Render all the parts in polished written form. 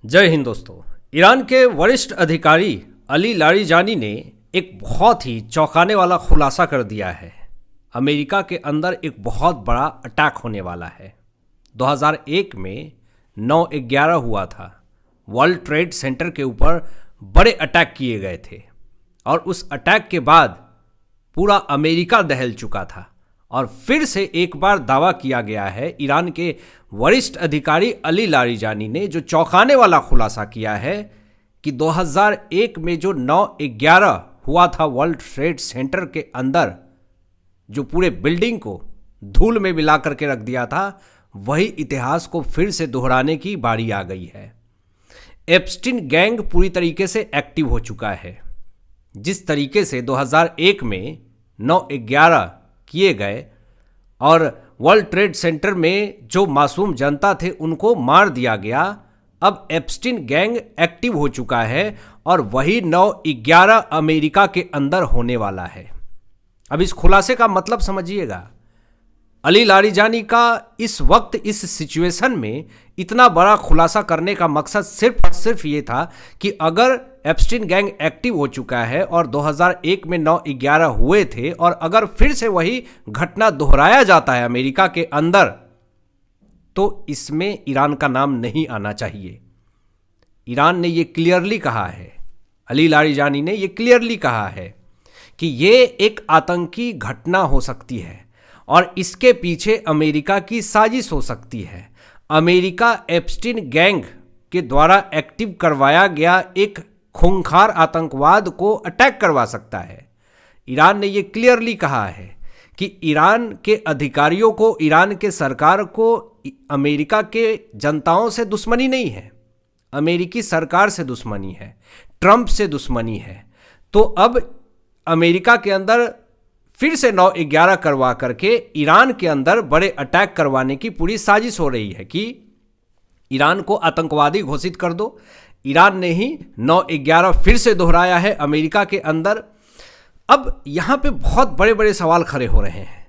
जय हिंद दोस्तों। ईरान के वरिष्ठ अधिकारी अली लारिजानी ने एक बहुत ही चौंकाने वाला खुलासा कर दिया है। अमेरिका के अंदर एक बहुत बड़ा अटैक होने वाला है। 2001 में 9/11 हुआ था। वर्ल्ड ट्रेड सेंटर के ऊपर बड़े अटैक किए गए थे और उस अटैक के बाद पूरा अमेरिका दहल चुका था। और फिर से एक बार दावा किया गया है ईरान के वरिष्ठ अधिकारी अली लारिजानी ने, जो चौंकाने वाला खुलासा किया है कि 2001 में जो 9/11 हुआ था वर्ल्ड ट्रेड सेंटर के अंदर, जो पूरे बिल्डिंग को धूल में मिला करके रख दिया था, वही इतिहास को फिर से दोहराने की बारी आ गई है। एप्स्टीन गैंग पूरी तरीके से एक्टिव हो चुका है। जिस तरीके से 2001 में 9/11 किए गए और वर्ल्ड ट्रेड सेंटर में जो मासूम जनता थे उनको मार दिया गया, अब एप्स्टीन गैंग एक्टिव हो चुका है और वही 9/11 अमेरिका के अंदर होने वाला है। अब इस खुलासे का मतलब समझिएगा। अली लारिजानी का इस वक्त इस सिचुएशन में इतना बड़ा खुलासा करने का मकसद सिर्फ और सिर्फ ये था कि अगर एप्स्टीन गैंग एक्टिव हो चुका है और 2001 में 9/11 हुए थे और अगर फिर से वही घटना दोहराया जाता है अमेरिका के अंदर, तो इसमें ईरान का नाम नहीं आना चाहिए। ईरान ने ये क्लियरली कहा है, अली लारिजानी ने ये क्लियरली कहा है कि ये एक आतंकी घटना हो सकती है और इसके पीछे अमेरिका की साजिश हो सकती है। अमेरिका एप्स्टीन गैंग के द्वारा एक्टिव करवाया गया एक खूंखार आतंकवाद को अटैक करवा सकता है। ईरान ने यह क्लियरली कहा है कि ईरान के अधिकारियों को, ईरान के सरकार को अमेरिका के जनताओं से दुश्मनी नहीं है, अमेरिकी सरकार से दुश्मनी है, ट्रंप से दुश्मनी है। तो अब अमेरिका के अंदर फिर से 9/11 करवा करके ईरान के अंदर बड़े अटैक करवाने की पूरी साजिश हो रही है कि ईरान को आतंकवादी घोषित कर दो। ईरान ने ही 9/11 फिर से दोहराया है अमेरिका के अंदर। अब यहाँ पे बहुत बड़े बड़े सवाल खड़े हो रहे हैं।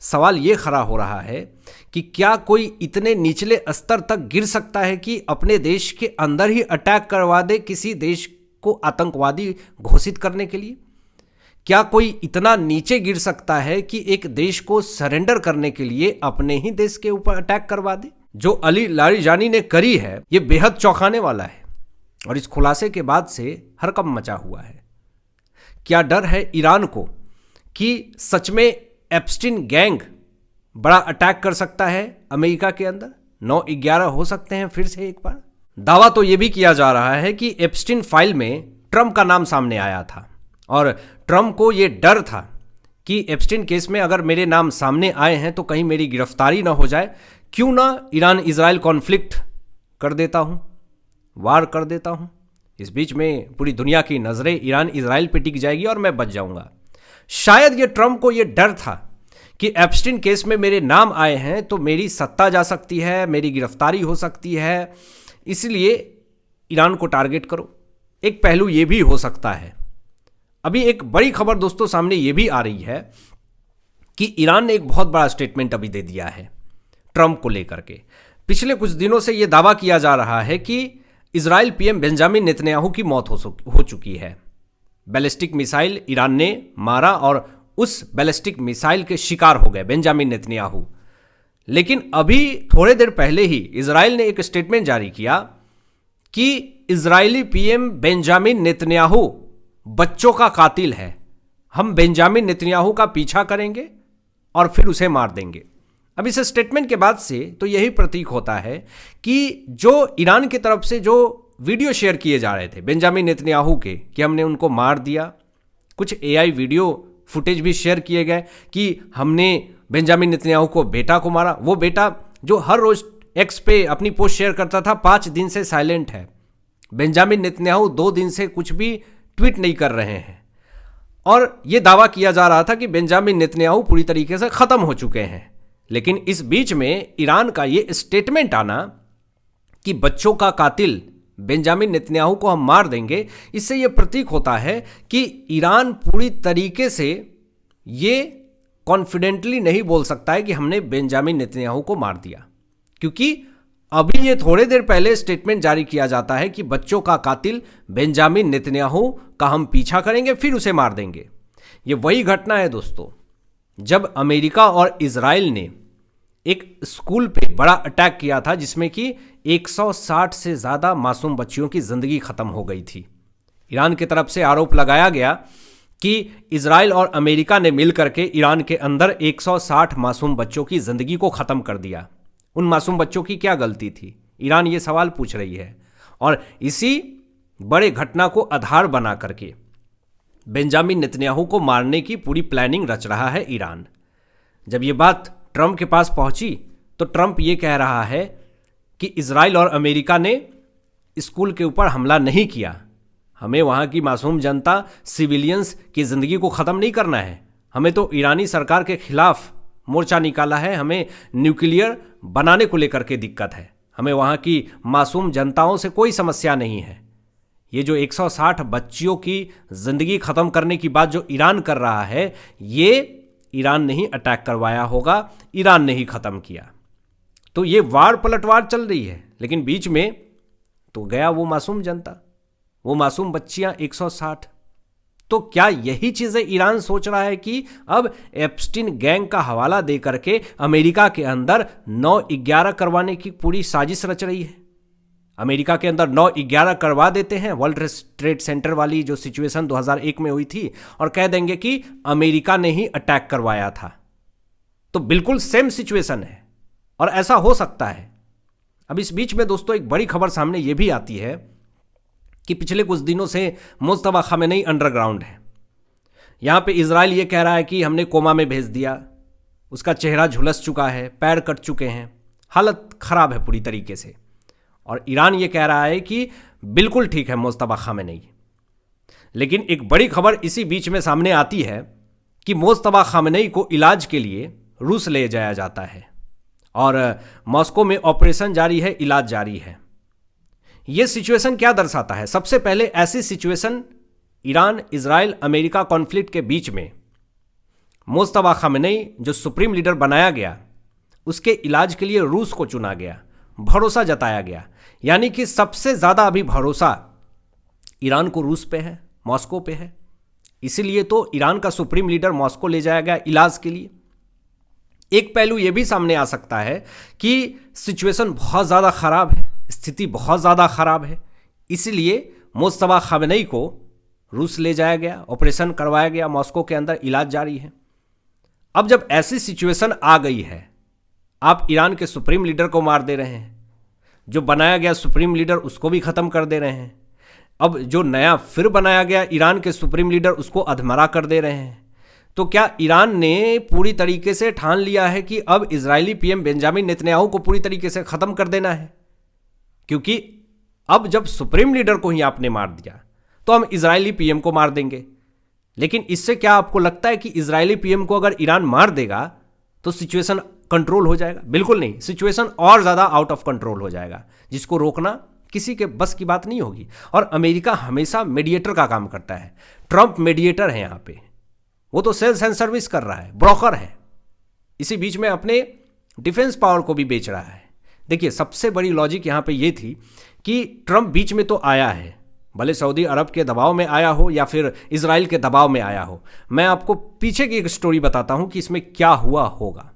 सवाल ये खड़ा हो रहा है कि क्या कोई इतने निचले स्तर तक गिर सकता है कि अपने देश के अंदर ही अटैक करवा दे किसी देश को आतंकवादी घोषित करने के लिए? क्या कोई इतना नीचे गिर सकता है कि एक देश को सरेंडर करने के लिए अपने ही देश के ऊपर अटैक करवा दे? जो अली लारिजानी ने करी है ये बेहद चौंकाने वाला है और इस खुलासे के बाद से हड़कंप मचा हुआ है। क्या डर है ईरान को कि सच में एप्स्टीन गैंग बड़ा अटैक कर सकता है अमेरिका के अंदर? 9/11 हो सकते हैं फिर से एक बार। दावा तो ये भी किया जा रहा है कि एप्स्टीन फाइल में ट्रंप का नाम सामने आया था और ट्रंप को ये डर था कि एप्स्टीन केस में अगर मेरे नाम सामने आए हैं तो कहीं मेरी गिरफ्तारी ना हो जाए, क्यों ना ईरान इजराइल कॉन्फ्लिक्ट कर देता हूँ, वार कर देता हूँ। इस बीच में पूरी दुनिया की नज़रें ईरान इजराइल पे टिक जाएगी और मैं बच जाऊँगा। शायद ये ट्रंप को ये डर था कि एप्स्टीन केस में मेरे नाम आए हैं तो मेरी सत्ता जा सकती है, मेरी गिरफ्तारी हो सकती है, इसलिए ईरान को टारगेट करो। एक पहलू ये भी हो सकता है। अभी एक बड़ी खबर दोस्तों सामने ये भी आ रही है कि ईरान ने एक बहुत बड़ा स्टेटमेंट अभी दे दिया है ट्रंप को लेकर के। पिछले कुछ दिनों से ये दावा किया जा रहा है कि इजराइल पीएम बेंजामिन नेतन्याहू की मौत हो चुकी है। बैलिस्टिक मिसाइल ईरान ने मारा और उस बैलिस्टिक मिसाइल के शिकार हो गए बेंजामिन नेतन्याहू। लेकिन अभी थोड़े देर पहले ही इजराइल ने एक स्टेटमेंट जारी किया कि इजरायली पीएम बेंजामिन नेतन्याहू बच्चों का कातिल है, हम बेंजामिन नेतन्याहू का पीछा करेंगे और फिर उसे मार देंगे। अब इस स्टेटमेंट के बाद से तो यही प्रतीक होता है कि जो ईरान की तरफ से जो वीडियो शेयर किए जा रहे थे बेंजामिन नेतन्याहू के कि हमने उनको मार दिया, कुछ एआई वीडियो फुटेज भी शेयर किए गए कि हमने बेंजामिन नेतन्याहू को बेटा को मारा। वो बेटा जो हर रोज एक्स पे अपनी पोस्ट शेयर करता था 5 दिन से साइलेंट है। बेंजामिन नेतन्याहू 2 दिन से कुछ भी ट्वीट नहीं कर रहे हैं और यह दावा किया जा रहा था कि बेंजामिन नेतन्याहू पूरी तरीके से खत्म हो चुके हैं। लेकिन इस बीच में ईरान का ये स्टेटमेंट आना कि बच्चों का कातिल बेंजामिन नेतन्याहू को हम मार देंगे, इससे यह प्रतीक होता है कि ईरान पूरी तरीके से ये कॉन्फिडेंटली नहीं बोल सकता है कि हमने बेंजामिन नेतन्याहू को मार दिया, क्योंकि अभी ये थोड़े देर पहले स्टेटमेंट जारी किया जाता है कि बच्चों का कातिल बेंजामिन नेतन्याहू का हम पीछा करेंगे, फिर उसे मार देंगे। ये वही घटना है दोस्तों, जब अमेरिका और इजराइल ने एक स्कूल पे बड़ा अटैक किया था जिसमें कि 160 से ज़्यादा मासूम बच्चियों की ज़िंदगी ख़त्म हो गई थी। ईरान की तरफ से आरोप लगाया गया कि इजराइल और अमेरिका ने मिलकर के ईरान के अंदर 160 मासूम बच्चों की ज़िंदगी को ख़त्म कर दिया। उन मासूम बच्चों की क्या गलती थी? ईरान ये सवाल पूछ रही है। और इसी बड़े घटना को आधार बना करके बेंजामिन नेतन्याहू को मारने की पूरी प्लानिंग रच रहा है ईरान। जब ये बात ट्रंप के पास पहुंची तो ट्रंप ये कह रहा है कि इजराइल और अमेरिका ने स्कूल के ऊपर हमला नहीं किया, हमें वहाँ की मासूम जनता, सिविलियंस की ज़िंदगी को ख़त्म नहीं करना है, हमें तो ईरानी सरकार के खिलाफ मोर्चा निकाला है, हमें न्यूक्लियर बनाने को लेकर के दिक्कत है, हमें वहाँ की मासूम जनताओं से कोई समस्या नहीं है। ये जो 160 बच्चियों की ज़िंदगी ख़त्म करने की बात जो ईरान कर रहा है, ये ईरान ने ही अटैक करवाया होगा, ईरान ने ही ख़त्म किया। तो ये वार पलटवार चल रही है, लेकिन बीच में तो गया वो मासूम जनता, वो मासूम बच्चियां 160। तो क्या यही चीज़ें ईरान सोच रहा है कि अब एप्स्टीन गैंग का हवाला दे करके अमेरिका के अंदर 9/11 करवाने की पूरी साजिश रच रही है? अमेरिका के अंदर 9/11 करवा देते हैं, वर्ल्ड ट्रेड सेंटर वाली जो सिचुएशन 2001 में हुई थी, और कह देंगे कि अमेरिका ने ही अटैक करवाया था। तो बिल्कुल सेम सिचुएशन है और ऐसा हो सकता है। अब इस बीच में दोस्तों एक बड़ी खबर सामने ये भी आती है कि पिछले कुछ दिनों से मुस्तफा खामेनेई अंडरग्राउंड है। यहाँ पे इजराइल ये कह रहा है कि हमने कोमा में भेज दिया, उसका चेहरा झुलस चुका है, पैर कट चुके हैं, हालत खराब है पूरी तरीके से। और ईरान ये कह रहा है कि बिल्कुल ठीक है मुस्तफा खामेनेई। लेकिन एक बड़ी खबर इसी बीच में सामने आती है कि मुस्तफा खामेनेई को इलाज के लिए रूस ले जाया जाता है और मॉस्को में ऑपरेशन जारी है, इलाज जारी है। यह सिचुएशन क्या दर्शाता है? सबसे पहले ऐसी situation Iran, Israel, America conflict के बीच में मुस्तफा खामेनेई जो सुप्रीम लीडर बनाया गया, उसके इलाज के लिए रूस को चुना गया, भरोसा जताया गया। यानी कि सबसे ज़्यादा अभी भरोसा ईरान को रूस पे है, मॉस्को पे है। इसीलिए तो ईरान का सुप्रीम लीडर मॉस्को ले जाया गया इलाज के लिए। एक पहलू यह भी सामने आ सकता है कि सिचुएशन बहुत ज़्यादा ख़राब है, स्थिति बहुत ज़्यादा ख़राब है, इसलिए मुस्तफा खामेनेई को रूस ले जाया गया, ऑपरेशन करवाया गया, मॉस्को के अंदर इलाज जारी है। अब जब ऐसी सिचुएशन आ गई है, आप ईरान के सुप्रीम लीडर को मार दे रहे हैं, जो बनाया गया सुप्रीम लीडर उसको भी ख़त्म कर दे रहे हैं, अब जो नया फिर बनाया गया ईरान के सुप्रीम लीडर उसको अधमरा कर दे रहे हैं। तो क्या ईरान ने पूरी तरीके से ठान लिया है कि अब इजरायली पीएम बेंजामिन नेतन्याहू को पूरी तरीके से ख़त्म कर देना है? क्योंकि अब जब सुप्रीम लीडर को ही आपने मार दिया तो हम इजरायली पीएम को मार देंगे। लेकिन इससे क्या आपको लगता है कि इजरायली पीएम को अगर ईरान मार देगा तो सिचुएशन कंट्रोल हो जाएगा? बिल्कुल नहीं, सिचुएशन और ज़्यादा आउट ऑफ कंट्रोल हो जाएगा, जिसको रोकना किसी के बस की बात नहीं होगी। और अमेरिका हमेशा मीडिएटर का काम करता है। ट्रंप मीडिएटर है यहाँ पे, वो तो सेल्स एंड सर्विस कर रहा है, ब्रोकर है, इसी बीच में अपने डिफेंस पावर को भी बेच रहा है। देखिए, सबसे बड़ी लॉजिक यहाँ पे ये थी कि ट्रंप बीच में तो आया है, भले सऊदी अरब के दबाव में आया हो या फिर इजराइल के दबाव में आया हो। मैं आपको पीछे की एक स्टोरी बताता हूँ कि इसमें क्या हुआ होगा।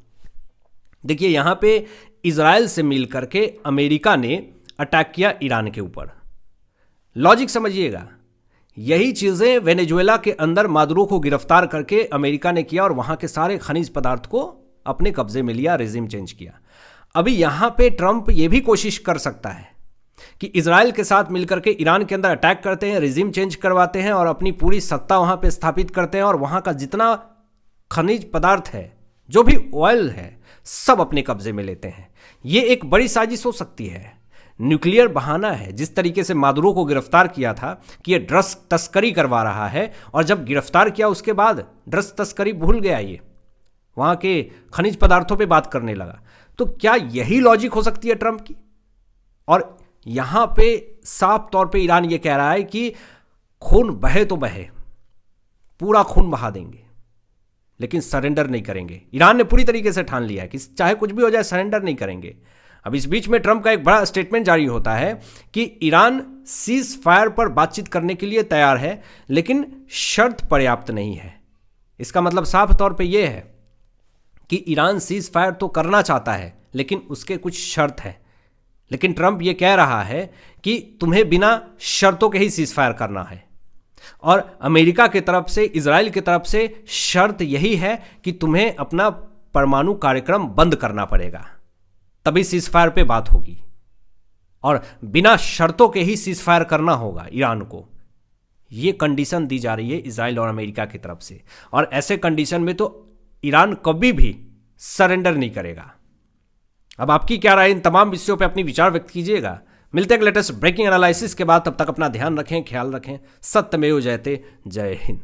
देखिए, यहाँ पे इजराइल से मिल करके अमेरिका ने अटैक किया ईरान के ऊपर। लॉजिक समझिएगा, यही चीज़ें वेनेजुएला के अंदर मादुरो को गिरफ्तार करके अमेरिका ने किया और वहाँ के सारे खनिज पदार्थ को अपने कब्जे में लिया, रेजिम चेंज किया। अभी यहाँ पे ट्रंप ये भी कोशिश कर सकता है कि इजराइल के साथ मिलकर के ईरान के अंदर अटैक करते हैं, रेजिम चेंज करवाते हैं और अपनी पूरी सत्ता वहाँ पे स्थापित करते हैं और वहाँ का जितना खनिज पदार्थ है, जो भी ऑयल है, सब अपने कब्जे में लेते हैं। ये एक बड़ी साजिश हो सकती है, न्यूक्लियर बहाना है। जिस तरीके से मादुरो को गिरफ्तार किया था कि ये ड्रग्स तस्करी करवा रहा है, और जब गिरफ्तार किया उसके बाद ड्रग्स तस्करी भूल गया, ये वहाँ के खनिज पदार्थों पे बात करने लगा। तो क्या यही लॉजिक हो सकती है ट्रंप की? और यहाँ पे साफ तौर पे ईरान ये कह रहा है कि खून बहे तो बहे, पूरा खून बहा देंगे, लेकिन सरेंडर नहीं करेंगे। ईरान ने पूरी तरीके से ठान लिया है कि चाहे कुछ भी हो जाए सरेंडर नहीं करेंगे। अब इस बीच में ट्रंप का एक बड़ा स्टेटमेंट जारी होता है कि ईरान सीज फायर पर बातचीत करने के लिए तैयार है, लेकिन शर्त पर्याप्त नहीं है। इसका मतलब साफ तौर पे यह है कि ईरान सीज फायर तो करना चाहता है, लेकिन उसके कुछ शर्त हैं। लेकिन ट्रंप ये कह रहा है कि तुम्हें बिना शर्तों के ही सीज फायर करना है, और अमेरिका की तरफ से, इजराइल की तरफ से शर्त यही है कि तुम्हें अपना परमाणु कार्यक्रम बंद करना पड़ेगा, तभी सीज फायर पे बात होगी। और बिना शर्तों के ही सीज फायर करना होगा ईरान को, ये कंडीशन दी जा रही है इजराइल और अमेरिका की तरफ से। और ऐसे कंडीशन में तो ईरान कभी भी सरेंडर नहीं करेगा। अब आपकी क्या राय इन तमाम विषयों पे अपनी विचार व्यक्त कीजिएगा। मिलते हैं लेटेस्ट ब्रेकिंग एनालिसिस के बाद, तब तक अपना ध्यान रखें, ख्याल रखें। सत्यमेव जयते। जय हिंद।